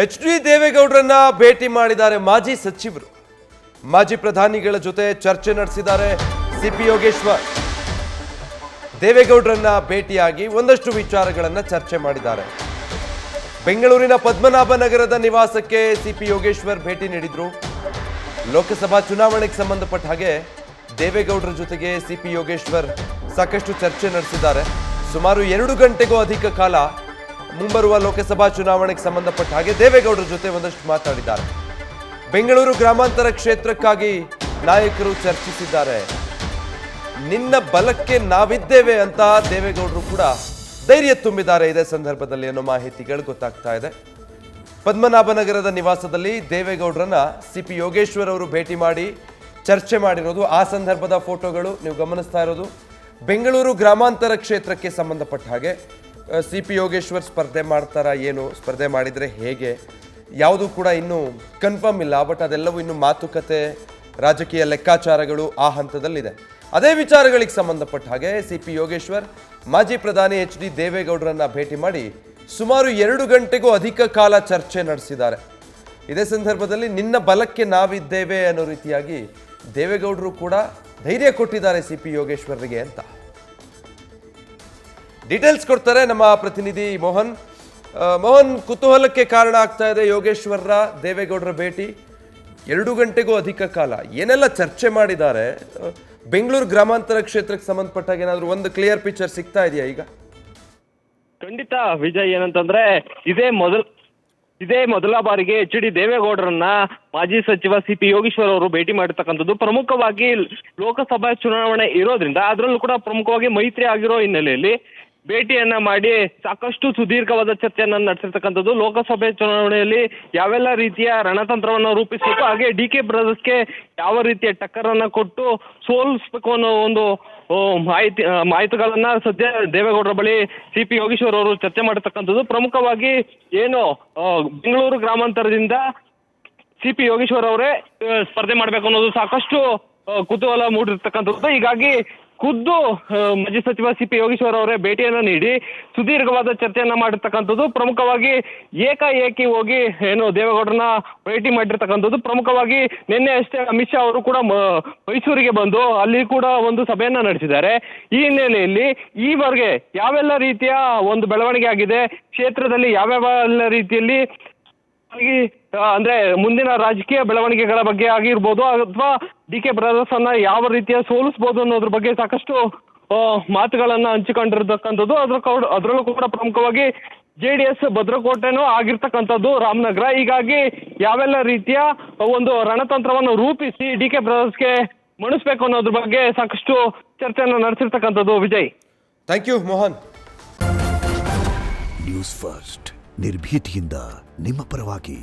H D. ದೇವೇಗೌಡರನ್ನ ಭೇಟಿ ಮಾಡಿದ್ದಾರೆ ಮಾಜಿ ಸಚಿವರು. ಮಾಜಿ ಪ್ರಧಾನಿಗಳ ಜೊತೆ ಚರ್ಚೆ ನಡೆಸಿದ್ದಾರೆ ಸಿಪಿ ಯೋಗೇಶ್ವರ್. ದೇವೇಗೌಡರನ್ನ ಭೇಟಿಯಾಗಿ ಒಂದಷ್ಟು ವಿಚಾರಗಳನ್ನ ಚರ್ಚೆ ಮಾಡಿದ್ದಾರೆ. ಬೆಂಗಳೂರಿನ ಪದ್ಮನಾಭನಗರದ ನಿವಾಸಕ್ಕೆ ಸಿಪಿ ಯೋಗೇಶ್ವರ್ ಭೇಟಿ ನೀಡಿದ್ರು. ಲೋಕಸಭಾ ಚುನಾವಣೆಗೆ ಸಂಬಂಧಪಟ್ಟ ಹಾಗೆ ದೇವೇಗೌಡರ ಜೊತೆಗೆ ಸಿಪಿ ಯೋಗೇಶ್ವರ್ ಸಾಕಷ್ಟು ಚರ್ಚೆ ನಡೆಸಿದ್ದಾರೆ. ಸುಮಾರು 2 ಗಂಟೆಗೂ ಅಧಿಕ ಕಾಲ ಮುಂಬರುವ ಲೋಕಸಭಾ ಚುನಾವಣೆಗೆ ಸಂಬಂಧಪಟ್ಟ ಹಾಗೆ ದೇವೇಗೌಡರ ಜೊತೆ ಒಂದಷ್ಟು ಮಾತಾಡಿದ್ದಾರೆ. ಬೆಂಗಳೂರು ಗ್ರಾಮಾಂತರ ಕ್ಷೇತ್ರಕ್ಕಾಗಿ ನಾಯಕರು ಚರ್ಚಿಸಿದ್ದಾರೆ. ನಿನ್ನ ಬಲಕ್ಕೆ ನಾವಿದ್ದೇವೆ ಅಂತ ದೇವೇಗೌಡರು ಕೂಡ ಧೈರ್ಯ ತುಂಬಿದ್ದಾರೆ ಇದೇ ಸಂದರ್ಭದಲ್ಲಿ ಅನ್ನೋ ಮಾಹಿತಿಗಳು ಗೊತ್ತಾಗ್ತಾ ಇದೆ. ಪದ್ಮನಾಭನಗರದ ನಿವಾಸದಲ್ಲಿ ದೇವೇಗೌಡರನ್ನ ಸಿಪಿ ಯೋಗೇಶ್ವರ್ ಅವರು ಭೇಟಿ ಮಾಡಿ ಚರ್ಚೆ ಮಾಡಿರೋದು, ಆ ಸಂದರ್ಭದ ಫೋಟೋಗಳು ನೀವು ಗಮನಿಸ್ತಾ ಇರೋದು. ಬೆಂಗಳೂರು ಗ್ರಾಮಾಂತರ ಕ್ಷೇತ್ರಕ್ಕೆ ಸಂಬಂಧಪಟ್ಟ ಹಾಗೆ ಸಿಪಿ ಯೋಗೇಶ್ವರ್ ಸ್ಪರ್ಧೆ ಮಾಡ್ತಾರಾ, ಏನು ಸ್ಪರ್ಧೆ ಮಾಡಿದರೆ ಹೇಗೆ, ಯಾವುದೂ ಕೂಡ ಇನ್ನೂ ಕನ್ಫರ್ಮ್ ಇಲ್ಲ. ಬಟ್ ಅದೆಲ್ಲವೂ ಇನ್ನು ಮಾತುಕತೆ, ರಾಜಕೀಯ ಲೆಕ್ಕಾಚಾರಗಳು ಆ ಹಂತದಲ್ಲಿದೆ. ಅದೇ ವಿಚಾರಗಳಿಗೆ ಸಂಬಂಧಪಟ್ಟ ಹಾಗೆ ಸಿಪಿ ಯೋಗೇಶ್ವರ್ ಮಾಜಿ ಪ್ರಧಾನಿ ಎಚ್.ಡಿ. ದೇವೇಗೌಡರನ್ನ ಭೇಟಿ ಮಾಡಿ ಸುಮಾರು 2 ಗಂಟೆಗೂ ಅಧಿಕ ಕಾಲ ಚರ್ಚೆ ನಡೆಸಿದ್ದಾರೆ. ಇದೇ ಸಂದರ್ಭದಲ್ಲಿ ನಿನ್ನ ಬಲಕ್ಕೆ ನಾವಿದ್ದೇವೆ ಅನ್ನೋ ರೀತಿಯಾಗಿ ದೇವೇಗೌಡರು ಕೂಡ ಧೈರ್ಯ ಕೊಟ್ಟಿದ್ದಾರೆ ಸಿಪಿ ಯೋಗೇಶ್ವರ್ಗೆ ಅಂತ. ಡೀಟೇಲ್ಸ್ ಕೊಡ್ತಾರೆ ನಮ್ಮ ಪ್ರತಿನಿಧಿ ಮೋಹನ್. ಮೋಹನ್, ಕುತೂಹಲಕ್ಕೆ ಕಾರಣ ಆಗ್ತಾ ಇದೆ ಯೋಗೇಶ್ವರ ದೇವೇಗೌಡರ ಭೇಟಿ. 2 ಗಂಟೆಗೂ ಅಧಿಕ ಕಾಲ ಏನೆಲ್ಲ ಚರ್ಚೆ ಮಾಡಿದ್ದಾರೆ? ಬೆಂಗಳೂರು ಗ್ರಾಮಾಂತರ ಕ್ಷೇತ್ರಕ್ಕೆ ಸಂಬಂಧಪಟ್ಟಾಗ ಏನಾದರೂ ಒಂದು ಕ್ಲಿಯರ್ ಪಿಕ್ಚರ್ ಸಿಗ್ತಾ ಇದೆಯಾ ಈಗ? ಖಂಡಿತ ವಿಜಯ್, ಏನಂತಂದ್ರೆ ಇದೇ ಮೊದಲ ಬಾರಿಗೆ ಎಚ್.ಡಿ. ದೇವೇಗೌಡರನ್ನ ಮಾಜಿ ಸಚಿವ ಸಿಪಿ ಯೋಗೇಶ್ವರ್ ಅವರು ಭೇಟಿ ಮಾಡಿರ್ತಕ್ಕಂಥದ್ದು. ಪ್ರಮುಖವಾಗಿ ಲೋಕಸಭಾ ಚುನಾವಣೆ ಇರೋದ್ರಿಂದ ಅದರಲ್ಲೂ ಕೂಡ ಪ್ರಮುಖವಾಗಿ ಮೈತ್ರಿ ಆಗಿರೋ ಹಿನ್ನೆಲೆಯಲ್ಲಿ ಭೇಟಿಯನ್ನ ಮಾಡಿ ಸಾಕಷ್ಟು ಸುದೀರ್ಘವಾದ ಚರ್ಚೆಯನ್ನ ನಡೆಸಿರ್ತಕ್ಕಂಥದ್ದು. ಲೋಕಸಭೆ ಚುನಾವಣೆಯಲ್ಲಿ ಯಾವೆಲ್ಲ ರೀತಿಯ ರಣತಂತ್ರವನ್ನು ರೂಪಿಸಬೇಕು, ಹಾಗೆ ಡಿ.ಕೆ. ಬ್ರದರ್ಸ್ಗೆ ಯಾವ ರೀತಿಯ ಟಕ್ಕರನ್ನ ಕೊಟ್ಟು ಸೋಲಿಸಬೇಕು ಅನ್ನೋ ಒಂದು ಮಾಹಿತಿಗಳನ್ನ ಸದ್ಯ ದೇವೇಗೌಡರ ಬಳಿ ಸಿಪಿ ಯೋಗೇಶ್ವರ್ ಅವರು ಚರ್ಚೆ ಮಾಡಿರ್ತಕ್ಕಂಥದ್ದು. ಪ್ರಮುಖವಾಗಿ ಏನು ಬೆಂಗಳೂರು ಗ್ರಾಮಾಂತರದಿಂದ ಸಿಪಿ ಯೋಗೇಶ್ವರ್ ಅವರೇ ಸ್ಪರ್ಧೆ ಮಾಡಬೇಕು ಅನ್ನೋದು ಸಾಕಷ್ಟು ಕುತೂಹಲ ಮೂಡಿರ್ತಕ್ಕಂಥದ್ದು. ಹೀಗಾಗಿ ಖುದ್ದು ಮಾಜಿ ಸಚಿವ ಸಿಪಿ ಯೋಗೇಶ್ವರ್ ಅವರೇ ಭೇಟಿಯನ್ನು ನೀಡಿ ಸುದೀರ್ಘವಾದ ಚರ್ಚೆಯನ್ನ ಮಾಡಿರ್ತಕ್ಕಂಥದ್ದು. ಪ್ರಮುಖವಾಗಿ ಏಕಾಏಕಿ ಹೋಗಿ ಏನು ದೇವೇಗೌಡರನ್ನ ಭೇಟಿ ಮಾಡಿರ್ತಕ್ಕಂಥದ್ದು. ಪ್ರಮುಖವಾಗಿ ನಿನ್ನೆ ಅಷ್ಟೇ ಅಮಿತ್ ಶಾ ಅವರು ಕೂಡ ಮೈಸೂರಿಗೆ ಬಂದು ಅಲ್ಲಿ ಕೂಡ ಒಂದು ಸಭೆಯನ್ನ ನಡೆಸಿದ್ದಾರೆ. ಈ ಹಿನ್ನೆಲೆಯಲ್ಲಿ ಈವರೆಗೆ ಯಾವೆಲ್ಲ ರೀತಿಯ ಒಂದು ಬೆಳವಣಿಗೆ ಆಗಿದೆ, ಕ್ಷೇತ್ರದಲ್ಲಿ ಯಾವ್ಯಾವ ರೀತಿಯಲ್ಲಿ ಅಂದ್ರೆ ಮುಂದಿನ ರಾಜಕೀಯ ಬೆಳವಣಿಗೆಗಳ ಬಗ್ಗೆ ಆಗಿರ್ಬೋದು, ಅಥವಾ ಡಿ.ಕೆ. ಬ್ರದರ್ಸ್ ಅನ್ನ ಯಾವ ರೀತಿಯ ಸೋಲಿಸಬಹುದು ಅನ್ನೋದ್ರ ಬಗ್ಗೆ ಸಾಕಷ್ಟು ಮಾತುಗಳನ್ನ ಹಂಚಿಕೊಂಡಿರ್ತಕ್ಕಂಥದ್ದು. ಅದರಲ್ಲೂ ಕೂಡ ಪ್ರಮುಖವಾಗಿ JDS ಭದ್ರಕೋಟೆನೂ ಆಗಿರ್ತಕ್ಕಂಥದ್ದು ರಾಮನಗರ. ಹೀಗಾಗಿ ಯಾವೆಲ್ಲ ರೀತಿಯ ಒಂದು ರಣತಂತ್ರವನ್ನು ರೂಪಿಸಿ ಡಿ.ಕೆ. ಬ್ರದರ್ಸ್ಗೆ ಮಣಿಸ್ಬೇಕು ಅನ್ನೋದ್ರ ಬಗ್ಗೆ ಸಾಕಷ್ಟು ಚರ್ಚೆಯನ್ನು ನಡೆಸಿರ್ತಕ್ಕಂಥದ್ದು. Vijay, thank you Mohan. News first ನಿರ್ಭೀತಿಯಿಂದ ನಿಮ್ಮ ಪರವಾಗಿ.